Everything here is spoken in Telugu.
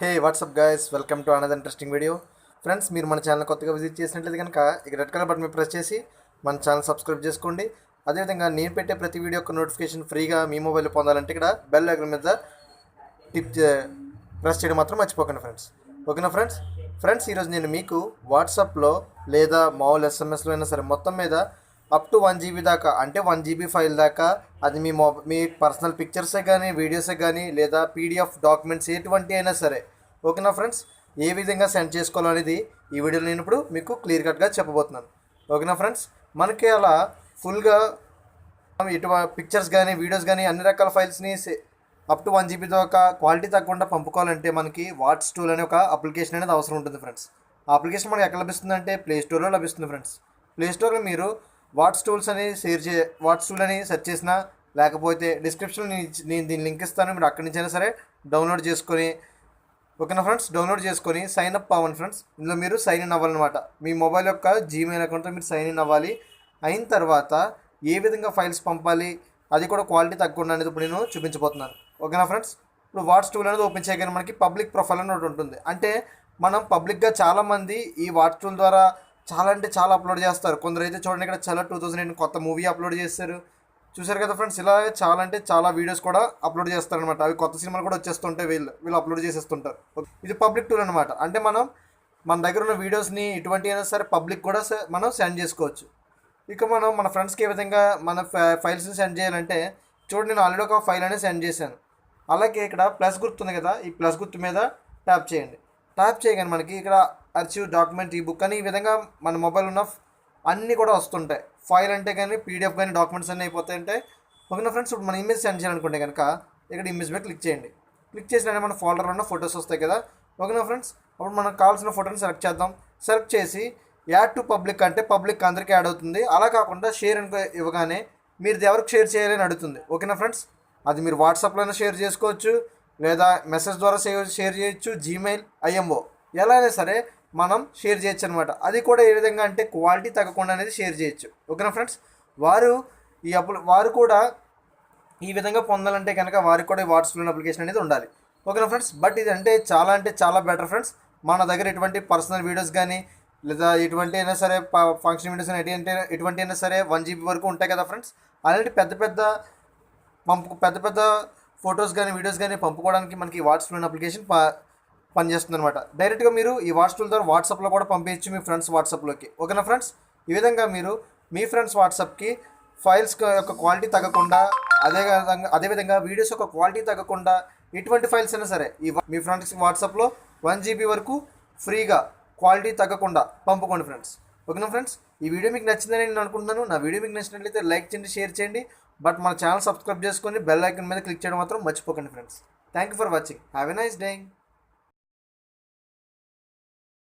Hey WhatsApp guys, welcome to another interesting video. Friends, మీరు మన ఛానల్ కొత్తగా విజిట్ చేసినట్లయితే కనుక ఇక రెడ్ కలర్ బటన్ మీద ప్రెస్ చేసి మన ఛానల్ సబ్స్క్రైబ్ చేసుకోండి. అదేవిధంగా నేను పెట్టే ప్రతి వీడియో యొక్క నోటిఫికేషన్ ఫ్రీగా మీ మొబైల్ పొందాలంటే ఇక్కడ బెల్ ఐకాన్ మీద ప్రెస్ చేయడం మాత్రం మర్చిపోకండి ఫ్రెండ్స్. ఓకేనా ఫ్రెండ్స్ ఈరోజు నేను మీకు వాట్సాప్లో లేదా మామూలు ఎస్ఎంఎస్లో అయినా సరే మొత్తం మీద అప్ టు 1 GB దాకా, అంటే 1 GB ఫైల్ దాకా, అది మీ పర్సనల్ పిక్చర్సే కానీ, వీడియోసే కానీ, లేదా పీడిఎఫ్ డాక్యుమెంట్స్ ఎటువంటి అయినా సరే, ఓకేనా ఫ్రెండ్స్, ఏ విధంగా సెండ్ చేసుకోవాలనేది ఈ వీడియోలో నేను ఇప్పుడు మీకు క్లియర్ కట్గా చెప్పబోతున్నాను. ఓకేనా ఫ్రెండ్స్, మనకి అలా ఫుల్గా పిక్చర్స్ కానీ, వీడియోస్ కానీ, అన్ని రకాల ఫైల్స్ని అప్ టు 1 GB దాకా క్వాలిటీ తగ్గకుండా పంపుకోవాలంటే మనకి వాట్స్ టూల్ అనే ఒక అప్లికేషన్ అనేది అవసరం ఉంటుంది ఫ్రెండ్స్. ఆ అప్లికేషన్ మనకి ఎక్కడ లభిస్తుంది అంటే ప్లేస్టోర్లో లభిస్తుంది ఫ్రెండ్స్. ప్లేస్టోర్లో మీరు వాట్స్ టూల్ అని సెర్చ్ చేసినా, లేకపోతే డిస్క్రిప్షన్లో నేను దీని లింక్ ఇస్తాను, మీరు అక్కడి నుంచైనా సరే డౌన్లోడ్ చేసుకొని, ఓకేనా ఫ్రెండ్స్, డౌన్లోడ్ చేసుకొని సైన్ అప్ అవ్వండి ఫ్రెండ్స్. ఇందులో మీరు సైన్ ఇన్ అవ్వాలన్నమాట. మీ మొబైల్ యొక్క జీమెయిల్ అకౌంట్తో మీరు సైన్ ఇన్ అవ్వాలి. అయిన తర్వాత ఏ విధంగా ఫైల్స్ పంపాలి, అది కూడా క్వాలిటీ తగ్గకుండా అనేది ఇప్పుడు నేను చూపించబోతున్నాను. ఓకేనా ఫ్రెండ్స్, ఇప్పుడు వాట్స్ టూల్ అనేది ఓపెన్ చేయగానే మనకి పబ్లిక్ ప్రొఫైల్ అని ఒకటి ఉంటుంది. అంటే మనం పబ్లిక్గా చాలామంది ఈ వాట్స్ టూల్ ద్వారా చాలా అంటే చాలా అప్లోడ్ చేస్తారు. కొందరు అయితే చూడండి, ఇక్కడ చాలా 2008 కొత్త మూవీ అప్లోడ్ చేస్తారు, చూసారు కదా ఫ్రెండ్స్. ఇలా చాలా అంటే చాలా వీడియోస్ కూడా అప్లోడ్ చేస్తారనమాట. అవి కొత్త సినిమాలు కూడా వచ్చేస్తుంటాయి, వీళ్ళు అప్లోడ్ చేసేస్తుంటారు. ఇది పబ్లిక్ టూల్ అనమాట. అంటే మన దగ్గర ఉన్న వీడియోస్ని ఎటువంటి అయినా సరే పబ్లిక్ కూడా మనం సెండ్ చేసుకోవచ్చు. ఇక మన ఫ్రెండ్స్కి ఏ విధంగా మన ఫైల్స్ని సెండ్ చేయాలంటే, చూడండి, నేను ఆల్రెడీ ఒక ఫైల్ అనేది సెండ్ చేశాను. అలాగే ఇక్కడ ప్లస్ గుర్తుంది కదా, ఈ ప్లస్ గుర్తు మీద ట్యాప్ చేయండి. ట్యాప్ చేయగానే మనకి ఇక్కడ అర్చివ్, డాక్యుమెంట్, ఈ బుక్ అని ఈ విధంగా మన మొబైల్ ఉన్న అన్నీ కూడా వస్తుంటాయి. ఫైల్ అంటే కానీ, పీడిఎఫ్ కానీ, డాక్యుమెంట్స్ అన్నీ అయిపోతాయంటే. ఓకేనా ఫ్రెండ్స్, ఇప్పుడు మన ఇమేజ్ సెండ్ చేయాలనుకుంటే కనుక ఇక్కడ ఇమేజ్ మీద క్లిక్ చేయండి. క్లిక్ చేసిన మన ఫోల్డర్లో ఉన్న ఫొటోస్ వస్తాయి కదా. ఓకేనా ఫ్రెండ్స్, అప్పుడు మనకు కావాల్సిన ఫోటోని సెలెక్ట్ చేద్దాం. సెలెక్ట్ చేసి యాడ్ టు పబ్లిక్ అంటే పబ్లిక్ అందరికీ యాడ్ అవుతుంది. అలా కాకుండా షేర్ అని ఇవ్వగానే మీరు ఎవరికి షేర్ చేయాలని అడుగుతుంది. ఓకేనా ఫ్రెండ్స్, అది మీరు వాట్సాప్లోనే షేర్ చేసుకోవచ్చు, లేదా మెసేజ్ ద్వారా షేర్ చేయొచ్చు, జీమెయిల్, ఐఎంఓ, ఎలా అయినా సరే మనం షేర్ చేయొచ్చు అనమాట. అది కూడా ఏ విధంగా అంటే క్వాలిటీ తగ్గకుండా అనేది షేర్ చేయొచ్చు. ఓకేనా ఫ్రెండ్స్, వారు కూడా ఈ విధంగా పొందాలంటే కనుక వారికి కూడా ఈ వాట్సాప్ అప్లికేషన్ అనేది ఉండాలి. ఓకేనా ఫ్రెండ్స్, బట్ ఇది అంటే చాలా బెటర్ ఫ్రెండ్స్. మన దగ్గర ఎటువంటి పర్సనల్ వీడియోస్ కానీ, లేదా ఎటువంటి అయినా సరే ఫంక్షన్ వీడియోస్ ఎటువంటి అయినా సరే 1 GB వరకు ఉంటాయి కదా ఫ్రెండ్స్. అలాంటి పెద్ద పెద్ద ఫొటోస్ కానీ, వీడియోస్ కానీ పంపుకోవడానికి మనకి వాట్సాప్ అప్లికేషన్ పనిచేస్తుంది అనమాట. డైరెక్ట్గా మీరు ఈ వాట్సాప్ ద్వారా వాట్సాప్లో కూడా పంపించచ్చు మీ ఫ్రెండ్స్ వాట్సాప్లోకి. ఓకేనా ఫ్రెండ్స్, ఈ విధంగా మీరు మీ ఫ్రెండ్స్ వాట్సాప్కి ఫైల్స్ యొక్క క్వాలిటీ తగ్గకుండా, అదేవిధంగా వీడియోస్ యొక్క క్వాలిటీ తగ్గకుండా, ఎటువంటి ఫైల్స్ అయినా సరే మీ ఫ్రెండ్స్కి వాట్సాప్లో 1 GB వరకు ఫ్రీగా క్వాలిటీ తగ్గకుండా పంపుకోండి ఫ్రెండ్స్. ఓకేనా ఫ్రెండ్స్, ఈ వీడియో మీకు నచ్చిందని నేను అనుకుంటున్నాను. నా వీడియో మీకు నచ్చినట్లయితే లైక్ చేయండి, షేర్ చేయండి. బట్ మన ఛానల్ సబ్స్క్రైబ్ చేసుకొని బెల్ ఐకాన్ మీద క్లిక్ చేయడం మాత్రం మర్చిపోకండి friends. Thank you for watching. Have a nice day.